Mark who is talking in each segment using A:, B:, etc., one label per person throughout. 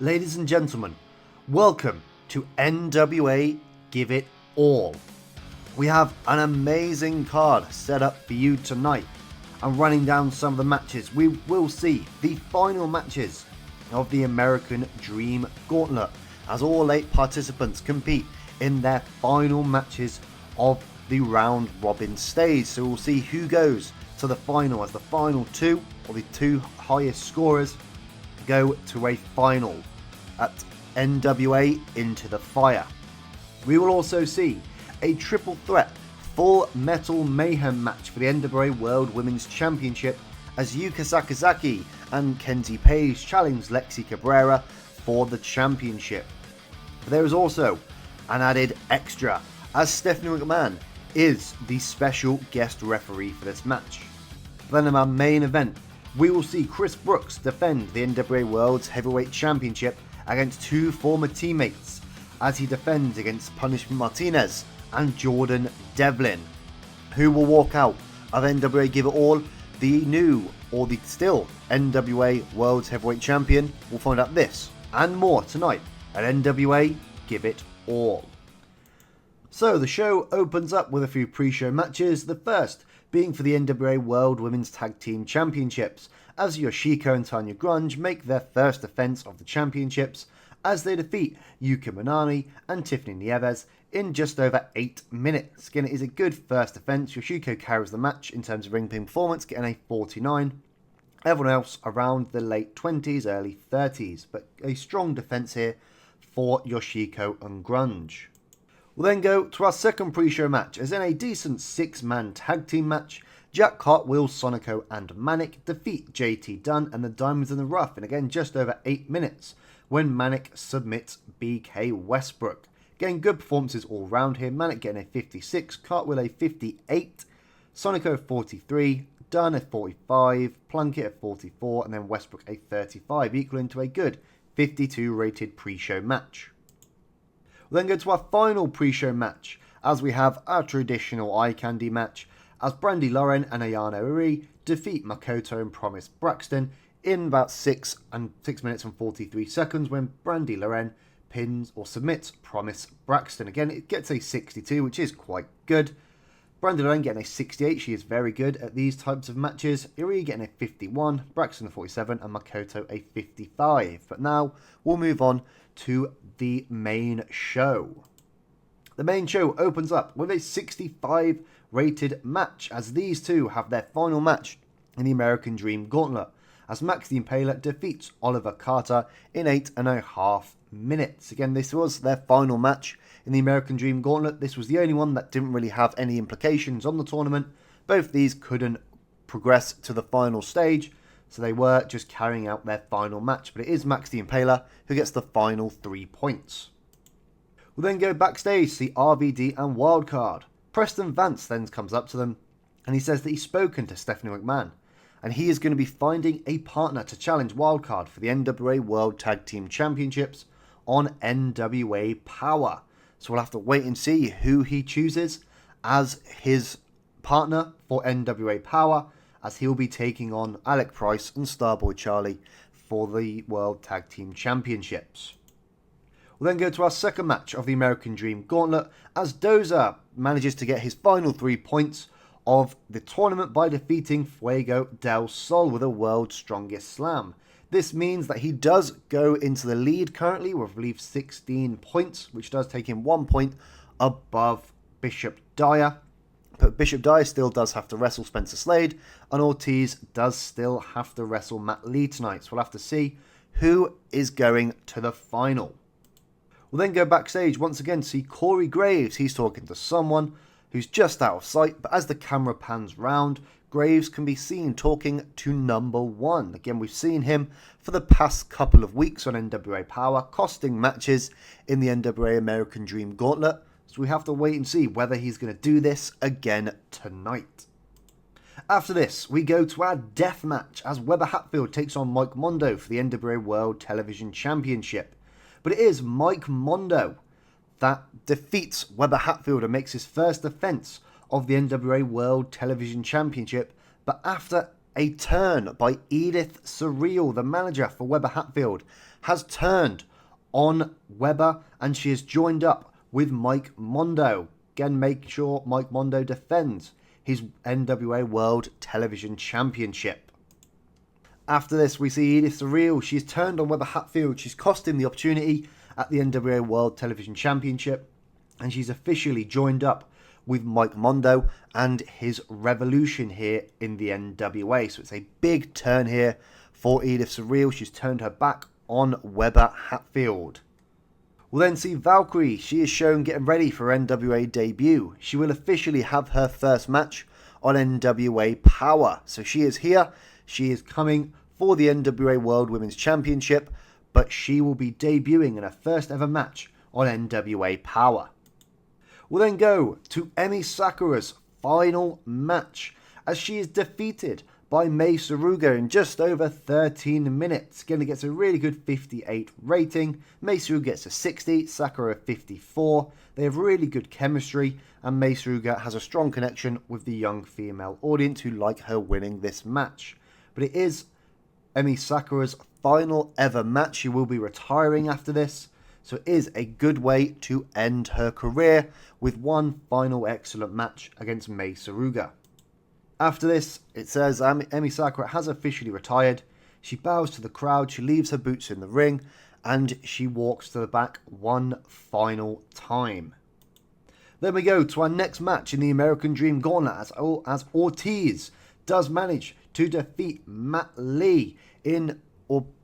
A: Ladies and gentlemen, welcome to NWA Give It All. We have an amazing card set up for you tonight. And running down some of the matches, we will see the final matches of the American Dream Gauntlet as all 8 participants compete in their final matches of the round robin stage. So we'll see who goes to the final as the final 2 or the 2 highest scorers go to a final at NWA Into the Fire. We will also see a triple threat Full Metal Mayhem match for the NWA World Women's Championship as Yuka Sakazaki and Kenzie Page challenge Lexi Cabrera for the championship. There is also an added extra as Stephanie McMahon is the special guest referee for this match. Then in our main event, we will see Chris Brooks defend the NWA World's Heavyweight Championship against 2 former teammates as he defends against Punishment Martinez and Jordan Devlin. Who will walk out of NWA Give It All, the new or the still NWA World's Heavyweight Champion? We'll find out this and more tonight at NWA Give It All. So the show opens up with a few pre-show matches, the first being for the NWA World Women's Tag Team Championships, as Yoshiko and Tanya Grunge make their first defense of the championships as they defeat Yuka Minami and Tiffany Nieves in just over 8 minutes. Again, it is a good first defense. Yoshiko carries the match in terms of ring pin performance, getting a 49. Everyone else around the late 20s, early 30s, but a strong defense here for Yoshiko and Grunge. We'll then go to our second pre-show match, as in a decent 6-man tag team match, Jack Cartwheel, Sonico and Manic defeat JT Dunn and the Diamonds in the Rough in again just over 8 minutes when Manic submits BK Westbrook. Getting good performances all round here, Manic getting a 56, Cartwheel a 58, Sonico a 43, Dunn a 45, Plunkett a 44 and then Westbrook a 35, equaling to a good 52 rated pre-show match. We'll then go to our final pre-show match as we have our traditional eye candy match as Brandy Lauren and Ayano Uri defeat Makoto and Promise Braxton in about 6 minutes and 43 seconds when Brandy Lauren pins or submits Promise Braxton. Again, it gets a 62, which is quite good. Brandy Lauren getting a 68, she is very good at these types of matches. Uri getting a 51, Braxton a 47 and Makoto a 55. But now we'll move on to the main show. The main show opens up with a 65 rated match as these two have their final match in the American Dream Gauntlet as Max the Impaler defeats Oliver Carter in 8.5 minutes. Again, this was their final match in the American Dream Gauntlet. This was the only one that didn't really have any implications on the tournament. Both these couldn't progress to the final stage, so they were just carrying out their final match. But it is Max the Impaler who gets the final 3 points. We'll then go backstage to see RVD and Wildcard. Preston Vance then comes up to them and he says that he's spoken to Stephanie McMahon and he is going to be finding a partner to challenge Wildcard for the NWA World Tag Team Championships on NWA Power. So we'll have to wait and see who he chooses as his partner for NWA Power, as he'll be taking on Alec Price and Starboy Charlie for the World Tag Team Championships. We'll then go to our second match of the American Dream Gauntlet as Dozer manages to get his final 3 points of the tournament by defeating Fuego del Sol with a World's Strongest Slam. This means that he does go into the lead currently with, I believe, 16 points, which does take him 1 point above Bishop Dyer. But Bishop Dyer still does have to wrestle Spencer Slade, and Ortiz does still have to wrestle Matt Lee tonight. So we'll have to see who is going to the final. We'll then go backstage once again to see Corey Graves. He's talking to someone who's just out of sight, but as the camera pans round, Graves can be seen talking to number 1. Again, we've seen him for the past couple of weeks on NWA Power, costing matches in the NWA American Dream Gauntlet. So we have to wait and see whether he's going to do this again tonight. After this, we go to our death match as Weber Hatfield takes on Mike Mondo for the NWA World Television Championship. But it is Mike Mondo that defeats Weber Hatfield and makes his first defense of the NWA World Television Championship. But after a turn by Edith Surreal, the manager for Weber Hatfield, has turned on Weber and she is joined up with Mike Mondo. Again, make sure Mike Mondo defends his NWA World Television Championship. After this, we see Edith Surreal. She's turned on Weber Hatfield. She's cost him the opportunity at the NWA World Television Championship. And she's officially joined up with Mike Mondo and his revolution here in the NWA. So it's a big turn here for Edith Surreal. She's turned her back on Weber Hatfield. We'll then see Valkyrie. She is shown getting ready for her NWA debut. She will officially have her first match on NWA Power. So she is here. She is coming for the NWA World Women's Championship, but she will be debuting in her first ever match on NWA Power. We'll then go to Emi Sakura's final match as she is defeated by Mei Suruga in just over 13 minutes. Again, it gets a really good 58 rating. Mei Suruga gets a 60, Sakura 54. They have really good chemistry and Mei Suruga has a strong connection with the young female audience who like her winning this match. But it is Emi Sakura's final ever match. She will be retiring after this. So it is a good way to end her career with one final excellent match against Mei Suruga. After this, it says Emi Sakura has officially retired. She bows to the crowd, she leaves her boots in the ring, and she walks to the back one final time. Then we go to our next match in the American Dream Gauntlet as Ortiz does manage to defeat Matt Lee in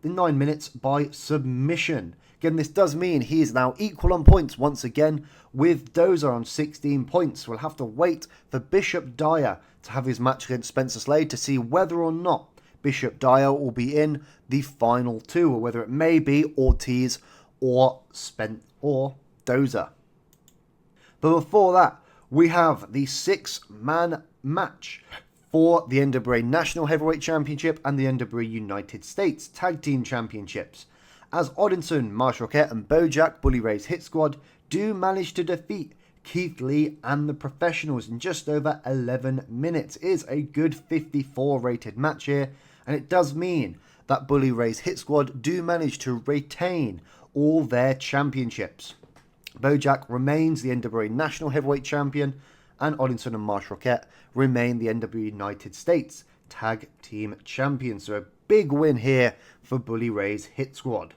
A: 9 minutes by submission. Again, this does mean he is now equal on points once again with Dozer on 16 points. We'll have to wait for Bishop Dyer to have his match against Spencer Slade to see whether or not Bishop Dyer will be in the final two, or whether it may be Ortiz or Dozer. But before that, we have the 6-man match for the NWA National Heavyweight Championship and the NWA United States Tag Team Championships, as Odinson, Marshall Roquette and Bojack, Bully Ray's Hit Squad, do manage to defeat Keith Lee and the Professionals in just over 11 minutes. It is a good 54 rated match here, and it does mean that Bully Ray's Hit Squad do manage to retain all their championships. Bojack remains the NWA National Heavyweight Champion, and Odinson and Marshall Roquette remain the NWA United States Tag Team Champions. So a big win here for Bully Ray's Hit Squad.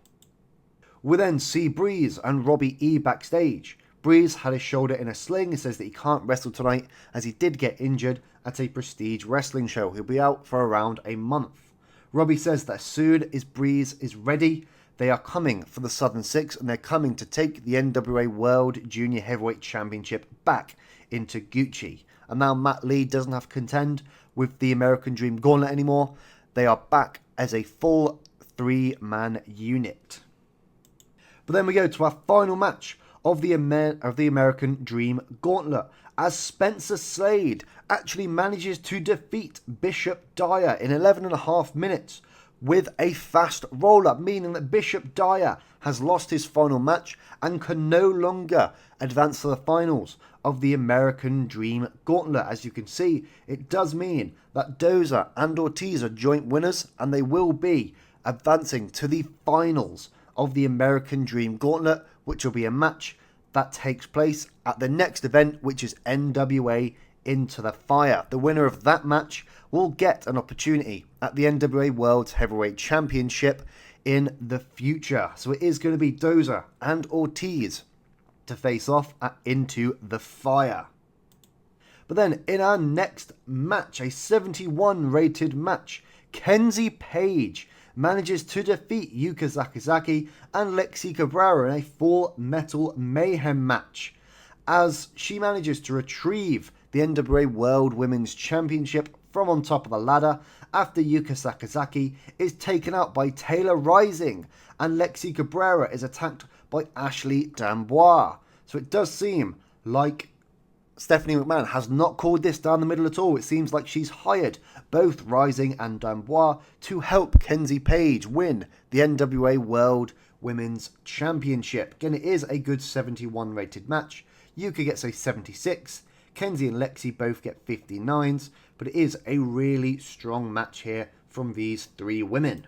A: We then see Breeze and Robbie E backstage. Breeze had his shoulder in a sling. He says that he can't wrestle tonight as he did get injured at a prestige wrestling show. He'll be out for around a month. Robbie says that as soon as Breeze is ready, they are coming for the Southern Six and they're coming to take the NWA World Junior Heavyweight Championship back into Gucci. And now Matt Lee doesn't have to contend with the American Dream Gauntlet anymore. They are back as a full 3-man unit. But then we go to our final match of the American Dream Gauntlet, as Spencer Slade actually manages to defeat Bishop Dyer in 11.5 minutes with a fast roll-up, meaning that Bishop Dyer has lost his final match and can no longer advance to the finals of the American Dream Gauntlet. As you can see, it does mean that Dozer and Ortiz are joint winners and they will be advancing to the finals of the American Dream Gauntlet, which will be a match that takes place at the next event, which is NWA Into the Fire. The winner of that match will get an opportunity at the NWA World Heavyweight Championship in the future. So it is going to be Dozer and Ortiz to face off at Into the Fire. But then in our next match, a 71 rated match, Kenzie Page manages to defeat Yuka Sakazaki and Lexi Cabrera in a Full Metal Mayhem match, as she manages to retrieve the NWA World Women's Championship from on top of the ladder after Yuka Sakazaki is taken out by Taylor Rising and Lexi Cabrera is attacked by Ashley D'Amboise. So it does seem like Stephanie McMahon has not called this down the middle at all. It seems like she's hired both Rising and D'Amboise to help Kenzie Page win the NWA World Women's Championship. Again, it is a good 71 rated match. Yuka gets a 76. Kenzie and Lexi both get 59s. but it is a really strong match here from these three women.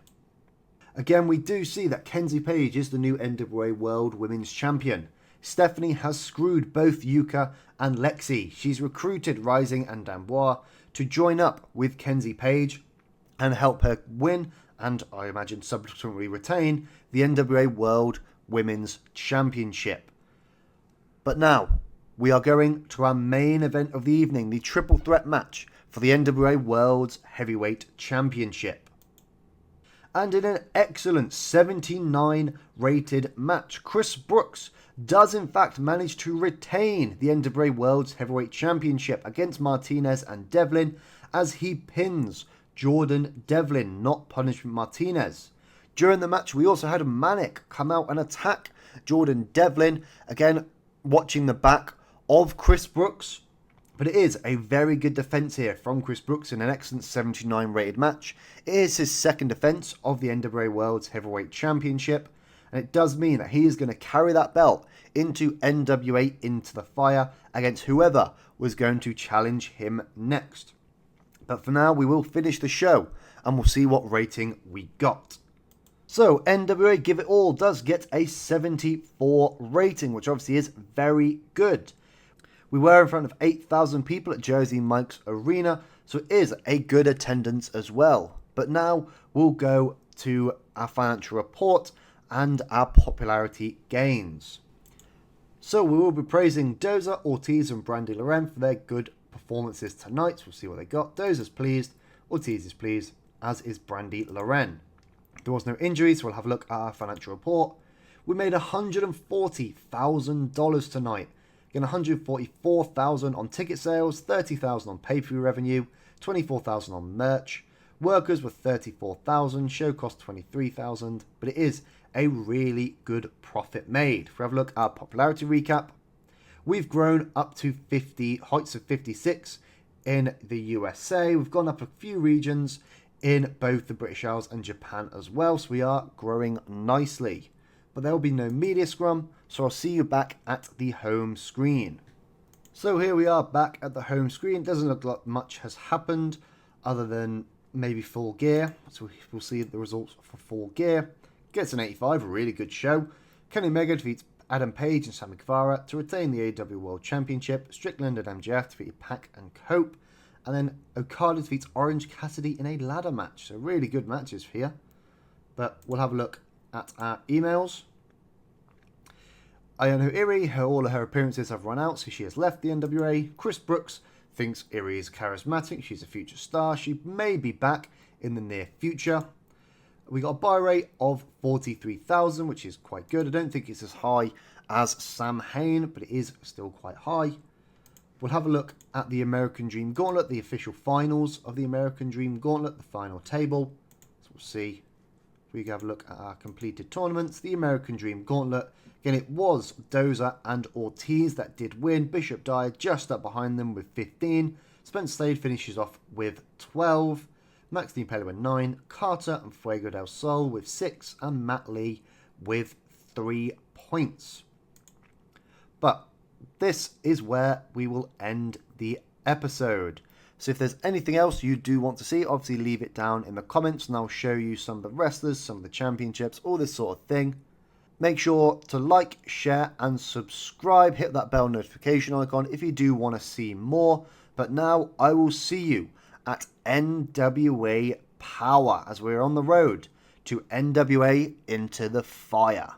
A: Again, we do see that Kenzie Page is the new NWA World Women's Champion. Stephanie has screwed both Yuka and Lexi. She's recruited Rising and Dambois to join up with Kenzie Page and help her win, and I imagine subsequently retain, the NWA World Women's Championship. But now, we are going to our main event of the evening, the triple threat match for the NWA World's Heavyweight Championship. And in an excellent 79 rated match, Chris Brooks does in fact manage to retain the NWA World's Heavyweight Championship against Martinez and Devlin as he pins Jordan Devlin, not Punishment Martinez. During the match, we also had Manic come out and attack Jordan Devlin, again watching the back of Chris Brooks. But it is a very good defense here from Chris Brooks in an excellent 79 rated match. It is his second defense of the NWA World's Heavyweight Championship, and it does mean that he is going to carry that belt into NWA Into the Fire against whoever was going to challenge him next. But for now, we will finish the show and we'll see what rating we got. So, NWA Give It All does get a 74 rating, which obviously is very good. We were in front of 8,000 people at Jersey Mike's Arena, so it is a good attendance as well. But now we'll go to our financial report and our popularity gains. So we will be praising Doza, Ortiz and Brandy Loren for their good performances tonight. We'll see what they got. Doza's pleased, Ortiz is pleased, as is Brandy Loren. There was no injuries, so we'll have a look at our financial report. We made $140,000 tonight. Again, $144,000 on ticket sales, $30,000 on pay-per-view revenue, $24,000 on merch. Workers were $34,000, show cost $23,000, but it is a really good profit made. If we have a look at our popularity recap, we've grown up to heights of 56 in the USA. We've gone up a few regions in both the British Isles and Japan as well, so we are growing nicely. But there will be no media scrum, so I'll see you back at the home screen. So here we are back at the home screen. It doesn't look like much has happened other than maybe Full Gear. So we'll see the results for Full Gear. Gets an 85, a really good show. Kenny Omega defeats Adam Page and Sammy Guevara to retain the AEW World Championship. Strickland and MJF defeated Pac and Cope. And then Okada defeats Orange Cassidy in a ladder match. So really good matches here. But we'll have a look at our emails. Ayano Iri, all of her appearances have run out, so she has left the NWA. Chris Brooks thinks Iri is charismatic. She's a future star. She may be back in the near future. We got a buy rate of 43,000, which is quite good. I don't think it's as high as Sam Hain, but it is still quite high. We'll have a look at the American Dream Gauntlet, the official finals of the American Dream Gauntlet, the final table. So we'll see. We can have a look at our completed tournaments. The American Dream Gauntlet. Again, it was Doza and Ortiz that did win. Bishop Dyer just up behind them with 15. Spence Slade finishes off with 12. Max Pele with 9. Carter and Fuego del Sol with 6. And Matt Lee with 3 points. But this is where we will end the episode. So if there's anything else you do want to see, obviously leave it down in the comments and I'll show you some of the wrestlers, some of the championships, all this sort of thing. Make sure to like, share and subscribe. Hit that bell notification icon if you do want to see more. But now I will see you at NWA Power as we're on the road to NWA Into the Fire.